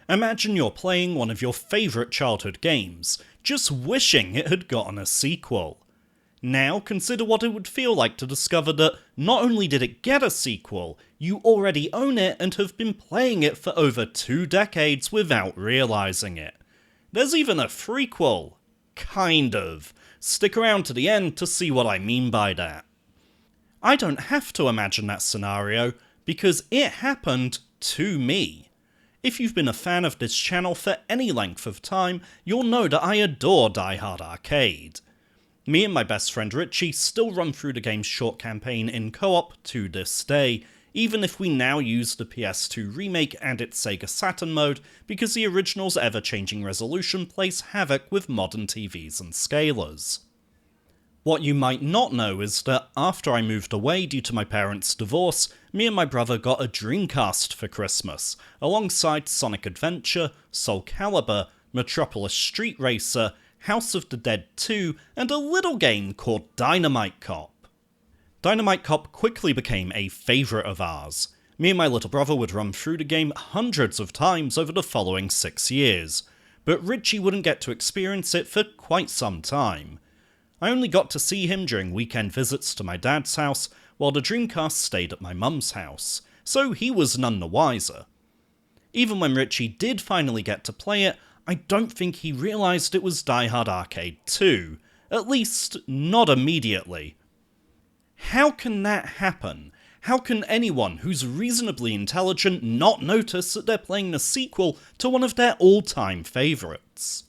Imagine you're playing one of your favourite childhood games, just wishing it had gotten a sequel. Now consider what it would feel like to discover that not only did it get a sequel, you already own it and have been playing it for over 2 decades without realising it. There's even a threequel. Kind of. Stick around to the end to see what I mean by that. I don't have to imagine that scenario, because it happened to me. If you've been a fan of this channel for any length of time, you'll know that I adore Die Hard Arcade. Me and my best friend Richie still run through the game's short campaign in co-op to this day, even if we now use the PS2 remake and its Sega Saturn mode, because the original's ever-changing resolution plays havoc with modern TVs and scalers. What you might not know is that after I moved away due to my parents' divorce, me and my brother got a Dreamcast for Christmas, alongside Sonic Adventure, Soul Calibur, Metropolis Street Racer, House of the Dead 2, and a little game called Dynamite Cop. Dynamite Cop quickly became a favourite of ours. Me and my little brother would run through the game hundreds of times over the following 6 years, but Richie wouldn't get to experience it for quite some time. I only got to see him during weekend visits to my dad's house, while the Dreamcast stayed at my mum's house, so he was none the wiser. Even when Richie did finally get to play it, I don't think he realised it was Die Hard Arcade 2, at least not immediately. How can that happen? How can anyone who's reasonably intelligent not notice that they're playing the sequel to one of their all-time favourites?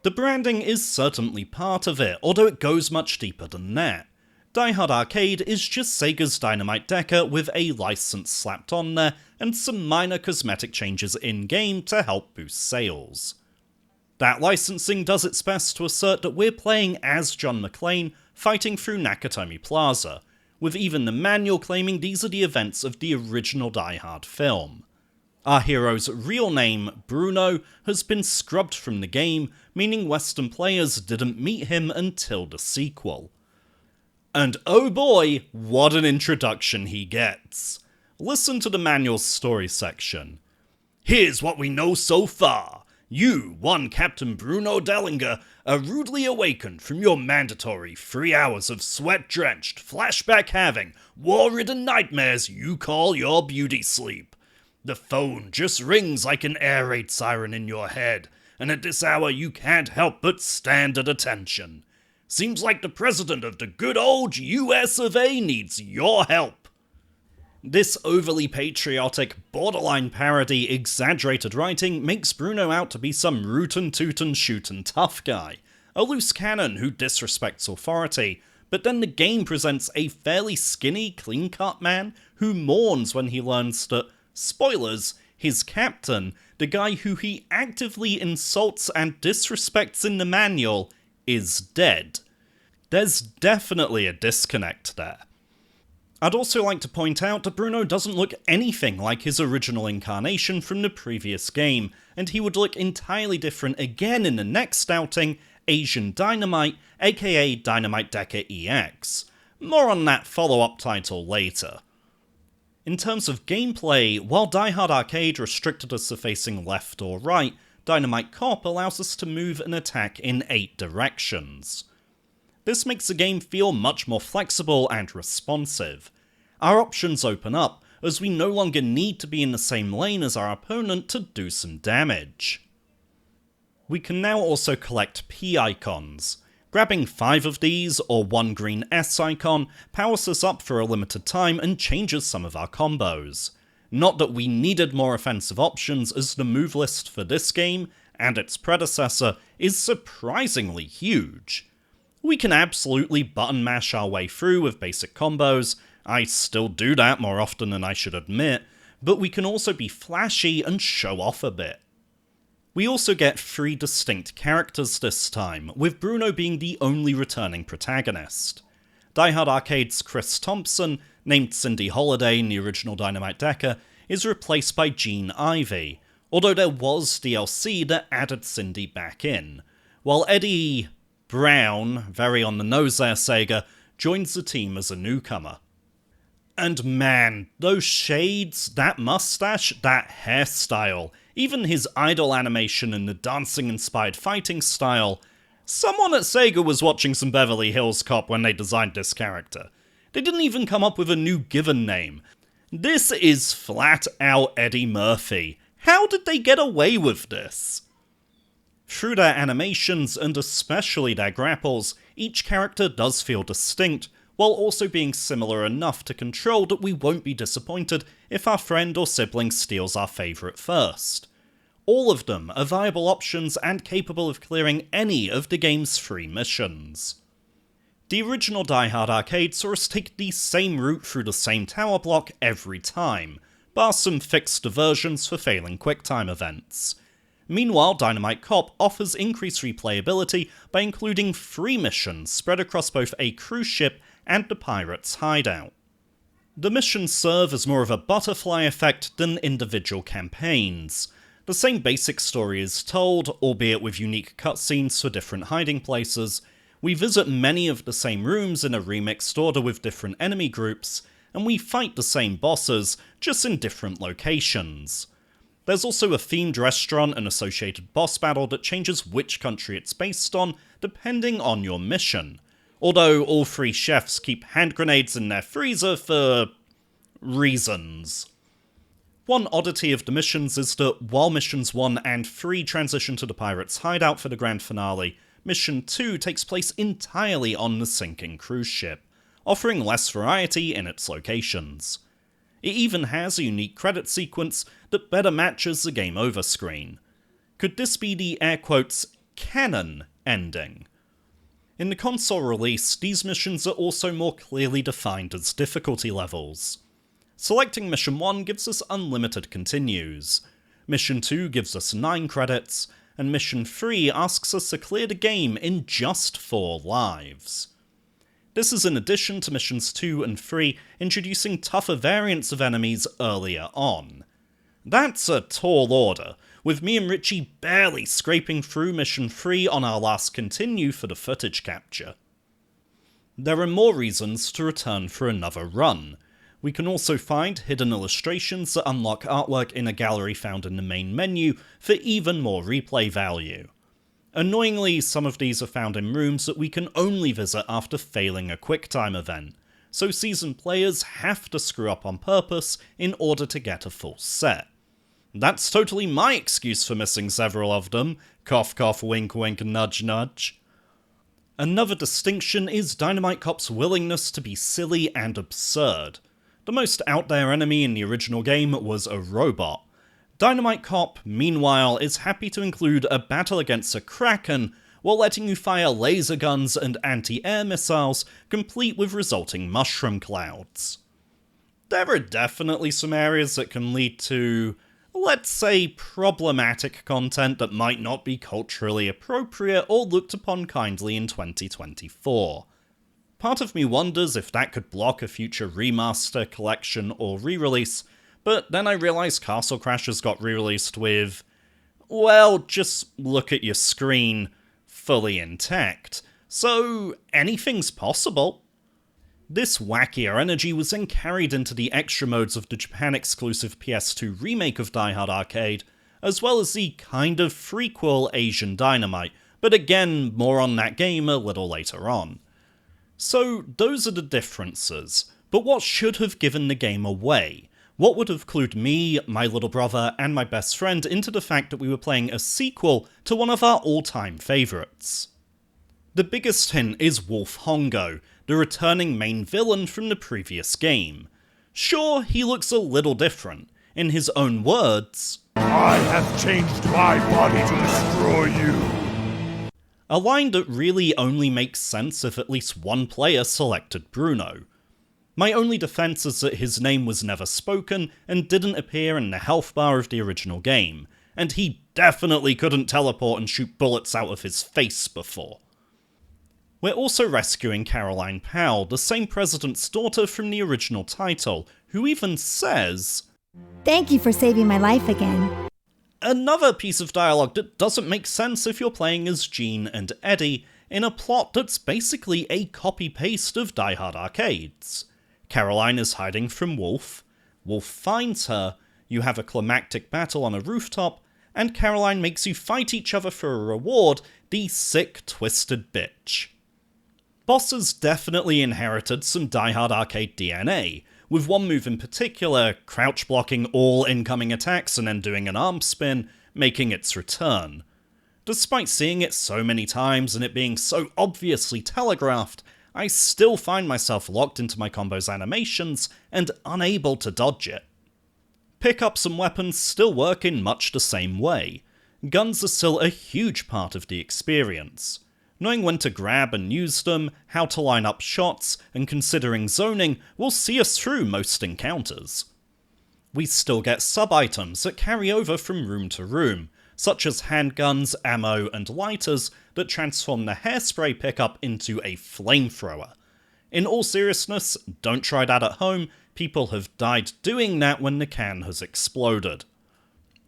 The branding is certainly part of it, although it goes much deeper than that. Die Hard Arcade is just Sega's Dynamite Deka with a license slapped on there, and some minor cosmetic changes in-game to help boost sales. That licensing does its best to assert that we're playing as John McClane, fighting through Nakatomi Plaza, with even the manual claiming these are the events of the original Die Hard film. Our hero's real name, Bruno, has been scrubbed from the game, meaning Western players didn't meet him until the sequel. And oh boy, what an introduction he gets. Listen to the manual's story section. Here's what we know so far. You, one Captain Bruno Dellinger, are rudely awakened from your mandatory 3 hours of sweat-drenched, flashback-having, war-ridden nightmares you call your beauty sleep. The phone just rings like an air raid siren in your head, and at this hour you can't help but stand at attention. Seems like the president of the good old US of A needs your help. This overly patriotic, borderline parody, exaggerated writing makes Bruno out to be some rootin'-tootin'-shootin' tough guy, a loose cannon who disrespects authority, but then the game presents a fairly skinny, clean-cut man who mourns when he learns that, spoilers, his captain, the guy who he actively insults and disrespects in the manual, is dead. There's definitely a disconnect there. I'd also like to point out that Bruno doesn't look anything like his original incarnation from the previous game, and he would look entirely different again in the next outing, Asian Dynamite, aka Dynamite Deka EX. More on that follow-up title later. In terms of gameplay, while Die Hard Arcade restricted us to facing left or right, Dynamite Cop allows us to move and attack in 8 directions. This makes the game feel much more flexible and responsive. Our options open up, as we no longer need to be in the same lane as our opponent to do some damage. We can now also collect P icons. Grabbing 5 of these, or 1 green S icon, powers us up for a limited time and changes some of our combos. Not that we needed more offensive options, as the move list for this game, and its predecessor, is surprisingly huge. We can absolutely button mash our way through with basic combos. I still do that more often than I should admit, but we can also be flashy and show off a bit. We also get 3 distinct characters this time, with Bruno being the only returning protagonist. Die Hard Arcade's Chris Thompson, named Cindy Holiday in the original Dynamite Deka, is replaced by Jean Ivy, although there was DLC that added Cindy back in, while Eddie Brown, very on the nose there Sega, joins the team as a newcomer. And man, those shades, that mustache, that hairstyle, Even his idle animation and the dancing-inspired fighting style. Someone at Sega was watching some Beverly Hills Cop when they designed this character. They didn't even come up with a new given name. This is flat out Eddie Murphy. How did they get away with this? Through their animations, and especially their grapples, each character does feel distinct, while also being similar enough to control that we won't be disappointed if our friend or sibling steals our favourite first. All of them are viable options and capable of clearing any of the game's 3 missions. The original Die Hard arcade saw us take the same route through the same tower block every time, bar some fixed diversions for failing QuickTime events. Meanwhile, Dynamite Cop offers increased replayability by including 3 missions spread across both a cruise ship and the pirate's hideout. The missions serve as more of a butterfly effect than individual campaigns. The same basic story is told, albeit with unique cutscenes for different hiding places. We visit many of the same rooms in a remixed order with different enemy groups, and we fight the same bosses, just in different locations. There's also a themed restaurant and associated boss battle that changes which country it's based on, depending on your mission. Although all 3 chefs keep hand grenades in their freezer for reasons. One oddity of the missions is that while missions 1 and 3 transition to the pirate's hideout for the grand finale, mission 2 takes place entirely on the sinking cruise ship, offering less variety in its locations. It even has a unique credit sequence that better matches the game over screen. Could this be the air quotes canon ending? In the console release, these missions are also more clearly defined as difficulty levels. Selecting Mission 1 gives us unlimited continues, Mission 2 gives us 9 credits, and Mission 3 asks us to clear the game in just 4 lives. This is in addition to Missions 2 and 3 introducing tougher variants of enemies earlier on. That's a tall order, with me and Richie barely scraping through Mission 3 on our last continue for the footage capture. There are more reasons to return for another run. We can also find hidden illustrations that unlock artwork in a gallery found in the main menu for even more replay value. Annoyingly, some of these are found in rooms that we can only visit after failing a QuickTime event, so seasoned players have to screw up on purpose in order to get a full set. That's totally my excuse for missing several of them. Cough cough wink wink nudge nudge. Another distinction is Dynamite Cop's willingness to be silly and absurd. The most out there enemy in the original game was a robot. Dynamite Cop, meanwhile, is happy to include a battle against a kraken, while letting you fire laser guns and anti-air missiles, complete with resulting mushroom clouds. There are definitely some areas that can lead to, let's say, problematic content that might not be culturally appropriate or looked upon kindly in 2024. Part of me wonders if that could block a future remaster, collection, or re-release, but then I realised Castle Crashers got re-released with, well, just look at your screen, fully intact, so anything's possible. This wackier energy was then carried into the extra modes of the Japan-exclusive PS2 remake of Die Hard Arcade, as well as the kind of threequel Asian Dynamite, but again, more on that game a little later on. So those are the differences, but what should have given the game away? What would have clued me, my little brother, and my best friend into the fact that we were playing a sequel to one of our all-time favourites? The biggest hint is Wolf Hongo, the returning main villain from the previous game. Sure, he looks a little different. In his own words, "I have changed my body to destroy you." A line that really only makes sense if at least one player selected Bruno. My only defense is that his name was never spoken and didn't appear in the health bar of the original game, and he definitely couldn't teleport and shoot bullets out of his face before. We're also rescuing Caroline Powell, the same president's daughter from the original title, who even says, "Thank you for saving my life again." Another piece of dialogue that doesn't make sense if you're playing as Jean and Eddie, in a plot that's basically a copy-paste of Die Hard Arcades. Caroline is hiding from Wolf, Wolf finds her, you have a climactic battle on a rooftop, and Caroline makes you fight each other for a reward, the sick, twisted bitch. Bosses definitely inherited some Die Hard arcade DNA, with one move in particular, crouch blocking all incoming attacks and then doing an arm spin, making its return. Despite seeing it so many times and it being so obviously telegraphed, I still find myself locked into my combo's animations and unable to dodge it. Pickups and weapons still work in much the same way. Guns are still a huge part of the experience. Knowing when to grab and use them, how to line up shots, and considering zoning will see us through most encounters. We still get sub-items that carry over from room to room, such as handguns, ammo, and lighters that transform the hairspray pickup into a flamethrower. In all seriousness, don't try that at home, people have died doing that when the can has exploded.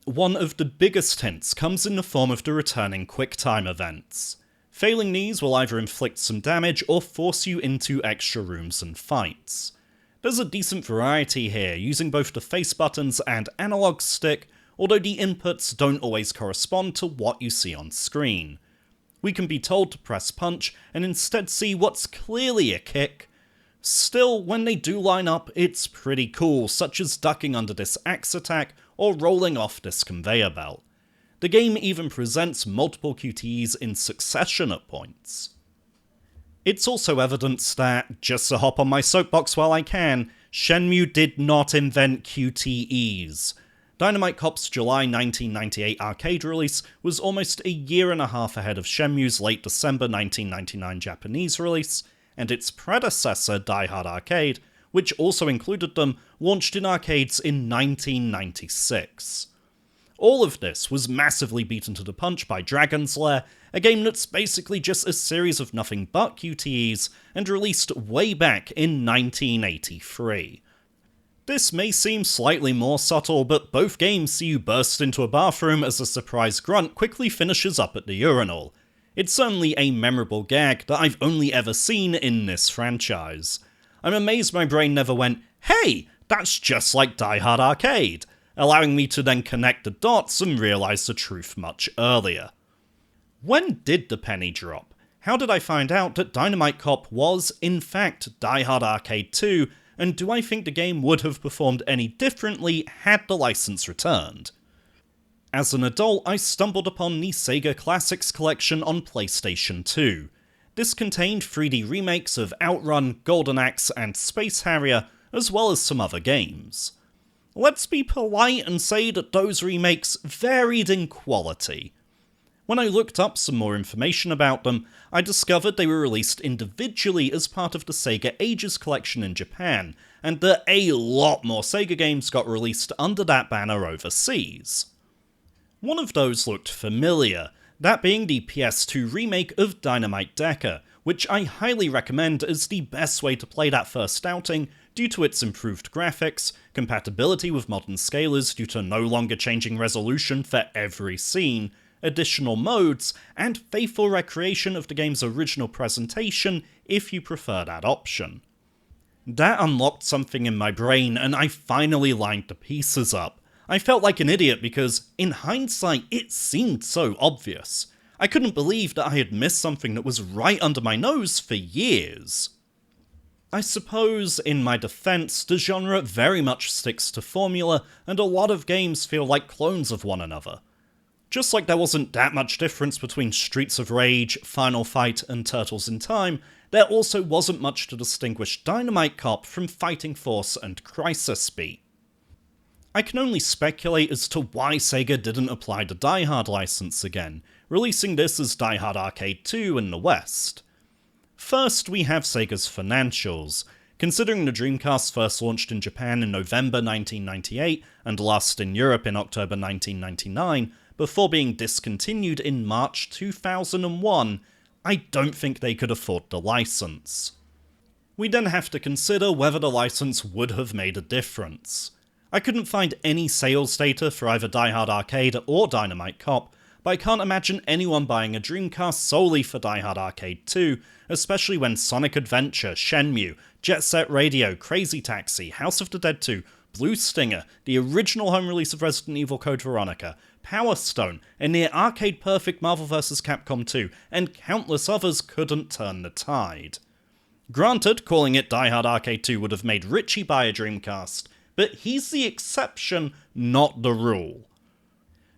One of the biggest hints comes in the form of the returning QuickTime events. Failing these will either inflict some damage or force you into extra rooms and fights. There's a decent variety here, using both the face buttons and analog stick, although the inputs don't always correspond to what you see on screen. We can be told to press punch and instead see what's clearly a kick. Still, when they do line up, it's pretty cool, such as ducking under this axe attack or rolling off this conveyor belt. The game even presents multiple QTEs in succession at points. It's also evidence that, just to hop on my soapbox while I can, Shenmue did not invent QTEs. Dynamite Cop's July 1998 arcade release was almost a year and a half ahead of Shenmue's late December 1999 Japanese release, and its predecessor, Die Hard Arcade, which also included them, launched in arcades in 1996. All of this was massively beaten to the punch by Dragon's Lair, a game that's basically just a series of nothing but QTEs, and released way back in 1983. This may seem slightly more subtle, but both games see you burst into a bathroom as a surprise grunt quickly finishes up at the urinal. It's certainly a memorable gag that I've only ever seen in this franchise. I'm amazed my brain never went, "Hey, that's just like Die Hard Arcade," allowing me to then connect the dots and realise the truth much earlier. When did the penny drop? How did I find out that Dynamite Cop was, in fact, Die Hard Arcade 2, and do I think the game would have performed any differently had the license returned? As an adult, I stumbled upon the Sega Classics collection on PlayStation 2. This contained 3D remakes of Outrun, Golden Axe, and Space Harrier, as well as some other games. Let's be polite and say that those remakes varied in quality. When I looked up some more information about them, I discovered they were released individually as part of the Sega Ages collection in Japan, and that a lot more Sega games got released under that banner overseas. One of those looked familiar, that being the PS2 remake of Dynamite Deka, which I highly recommend as the best way to play that first outing due to its improved graphics, compatibility with modern scalers due to no longer changing resolution for every scene, additional modes, and faithful recreation of the game's original presentation if you prefer that option. That unlocked something in my brain and I finally lined the pieces up. I felt like an idiot because, in hindsight, it seemed so obvious. I couldn't believe that I had missed something that was right under my nose for years. I suppose, in my defense, the genre very much sticks to formula, and a lot of games feel like clones of one another. Just like there wasn't that much difference between Streets of Rage, Final Fight, and Turtles in Time, there also wasn't much to distinguish Dynamite Cop from Fighting Force and Crisis Beat. I can only speculate as to why Sega didn't apply the Die Hard license again, releasing this as Die Hard Arcade 2 in the West. First, we have Sega's financials. Considering the Dreamcast first launched in Japan in November 1998 and last in Europe in October 1999, before being discontinued in March 2001, I don't think they could afford the license. We then have to consider whether the license would have made a difference. I couldn't find any sales data for either Die Hard Arcade or Dynamite Cop, but I can't imagine anyone buying a Dreamcast solely for Die Hard Arcade 2, especially when Sonic Adventure, Shenmue, Jet Set Radio, Crazy Taxi, House of the Dead 2, Blue Stinger, the original home release of Resident Evil Code Veronica, Power Stone, a near-arcade-perfect Marvel vs. Capcom 2, and countless others couldn't turn the tide. Granted, calling it Die Hard Arcade 2 would have made Richie buy a Dreamcast, but he's the exception, not the rule.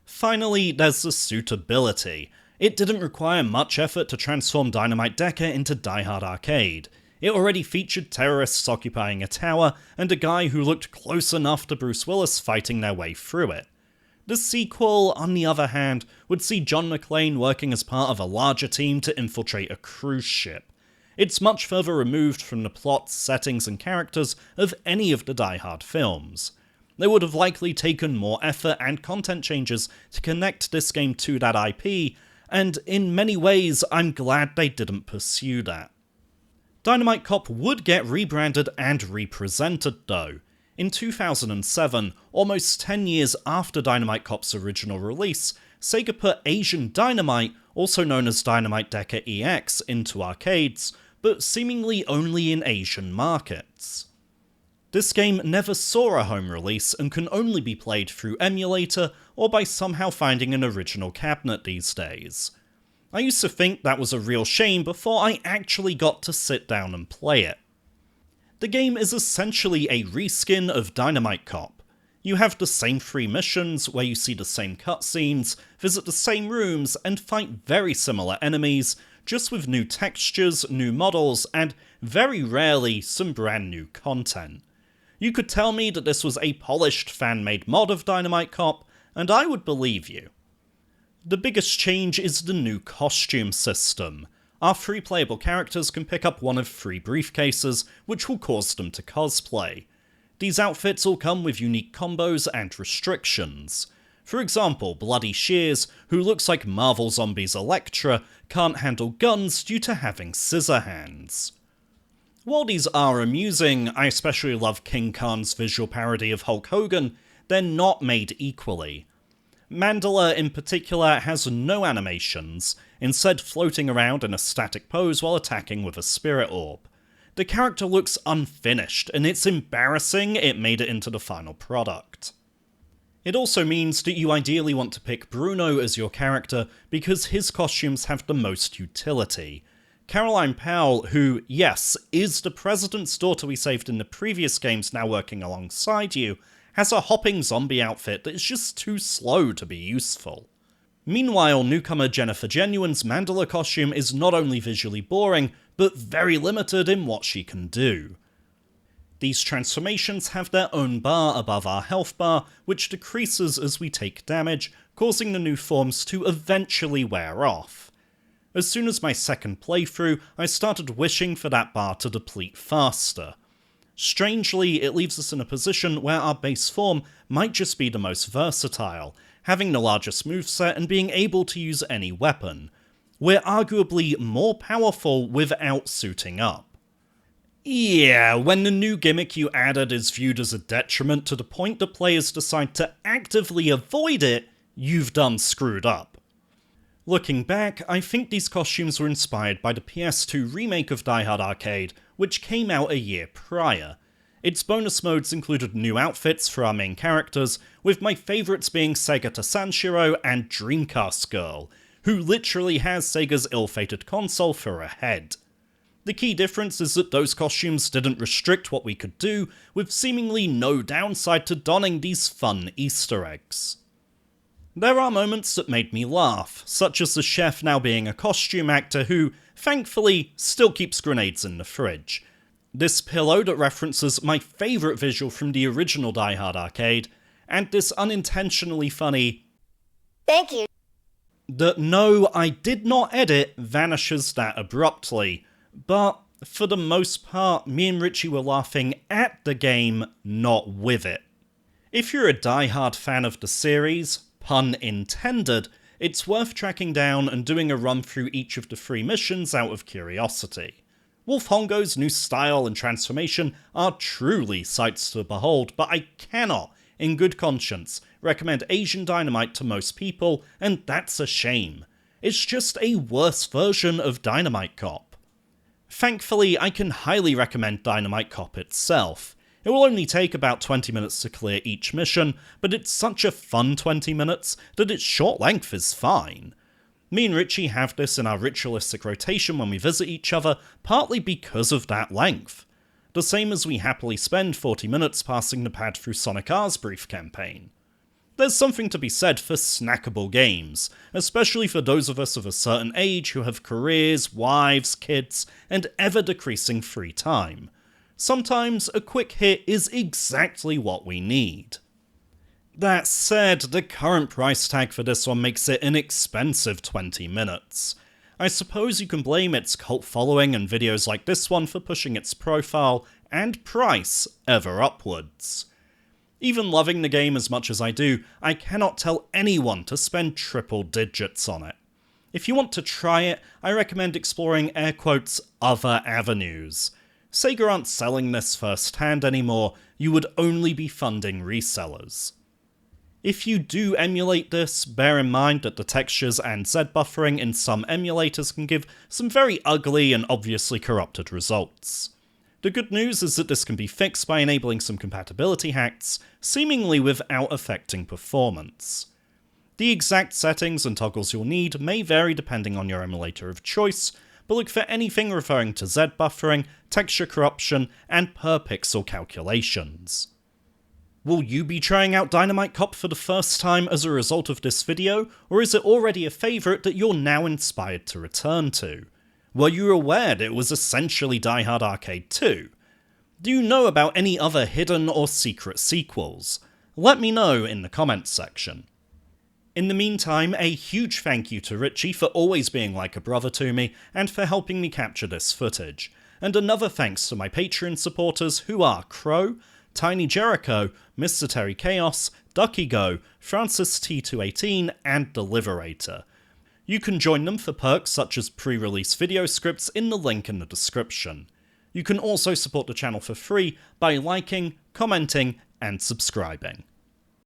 Finally, there's the suitability. It didn't require much effort to transform Dynamite Deka into Die Hard Arcade. It already featured terrorists occupying a tower, and a guy who looked close enough to Bruce Willis fighting their way through it. The sequel, on the other hand, would see John McClane working as part of a larger team to infiltrate a cruise ship. It's much further removed from the plots, settings, and characters of any of the Die Hard films. They would have likely taken more effort and content changes to connect this game to that IP, and in many ways, I'm glad they didn't pursue that. Dynamite Cop would get rebranded and represented though. In 2007, almost 10 years after Dynamite Cop's original release, Sega put Asian Dynamite, also known as Dynamite Deka EX, into arcades, but seemingly only in Asian markets. This game never saw a home release and can only be played through emulator or by somehow finding an original cabinet these days. I used to think that was a real shame before I actually got to sit down and play it. The game is essentially a reskin of Dynamite Cop. You have the same 3 missions where you see the same cutscenes, visit the same rooms, and fight very similar enemies, just with new textures, new models, and very rarely some brand new content. You could tell me that this was a polished fan-made mod of Dynamite Cop, and I would believe you. The biggest change is the new costume system. Our 3 playable characters can pick up one of 3 briefcases, which will cause them to cosplay. These outfits all come with unique combos and restrictions. For example, Bloody Shears, who looks like Marvel Zombies' Elektra, can't handle guns due to having scissor hands. While these are amusing, I especially love King Khan's visual parody of Hulk Hogan, they're not made equally. Mandela in particular has no animations, instead floating around in a static pose while attacking with a spirit orb. The character looks unfinished, and it's embarrassing it made it into the final product. It also means that you ideally want to pick Bruno as your character because his costumes have the most utility. Caroline Powell, who, yes, is the president's daughter we saved in the previous games now working alongside you, has a hopping zombie outfit that is just too slow to be useful. Meanwhile, newcomer Jennifer Genuine's Mandela costume is not only visually boring, but very limited in what she can do. These transformations have their own bar above our health bar, which decreases as we take damage, causing the new forms to eventually wear off. As soon as my second playthrough, I started wishing for that bar to deplete faster. Strangely, it leaves us in a position where our base form might just be the most versatile, having the largest moveset and being able to use any weapon. We're arguably more powerful without suiting up. Yeah, when the new gimmick you added is viewed as a detriment to the point that players decide to actively avoid it, you've done screwed up. Looking back, I think these costumes were inspired by the PS2 remake of Die Hard Arcade, which came out a year prior. Its bonus modes included new outfits for our main characters, with my favourites being Segata Sanshiro and Dreamcast Girl, who literally has Sega's ill-fated console for a head. The key difference is that those costumes didn't restrict what we could do, with seemingly no downside to donning these fun Easter eggs. There are moments that made me laugh, such as the chef now being a costume actor who, thankfully, still keeps grenades in the fridge. This pillow that references my favourite visual from the original Die Hard Arcade, and this unintentionally funny Thank you. that no, I did not edit vanishes that abruptly. But, for the most part, me and Richie were laughing at the game, not with it. If you're a die-hard fan of the series, pun intended, it's worth tracking down and doing a run through each of the 3 missions out of curiosity. Wolf Hongo's new style and transformation are truly sights to behold, but I cannot, in good conscience, recommend Asian Dynamite to most people, and that's a shame. It's just a worse version of Dynamite Cop. Thankfully, I can highly recommend Dynamite Cop itself. It will only take about 20 minutes to clear each mission, but it's such a fun 20 minutes that its short length is fine. Me and Richie have this in our ritualistic rotation when we visit each other, partly because of that length. The same as we happily spend 40 minutes passing the pad through Sonic R's brief campaign. There's something to be said for snackable games, especially for those of us of a certain age who have careers, wives, kids, and ever-decreasing free time. Sometimes a quick hit is exactly what we need. That said, the current price tag for this one makes it an expensive 20 minutes. I suppose you can blame its cult following and videos like this one for pushing its profile and price ever upwards. Even loving the game as much as I do, I cannot tell anyone to spend triple digits on it. If you want to try it, I recommend exploring air quotes other avenues. Sega aren't selling this first-hand anymore, you would only be funding resellers. If you do emulate this, bear in mind that the textures and Z buffering in some emulators can give some very ugly and obviously corrupted results. The good news is that this can be fixed by enabling some compatibility hacks, seemingly without affecting performance. The exact settings and toggles you'll need may vary depending on your emulator of choice, but look for anything referring to Z buffering, texture corruption, and per pixel calculations. Will you be trying out Dynamite Cop for the first time as a result of this video, or is it already a favourite that you're now inspired to return to? Were you aware that it was essentially Die Hard Arcade 2? Do you know about any other hidden or secret sequels? Let me know in the comments section. In the meantime, a huge thank you to Richie for always being like a brother to me, and for helping me capture this footage. And another thanks to my Patreon supporters who are Crow, Tiny Jericho, Mr. Terry Chaos, Ducky Go, Francis T218, and The Liberator. You can join them for perks such as pre-release video scripts in the link in the description. You can also support the channel for free by liking, commenting, and subscribing.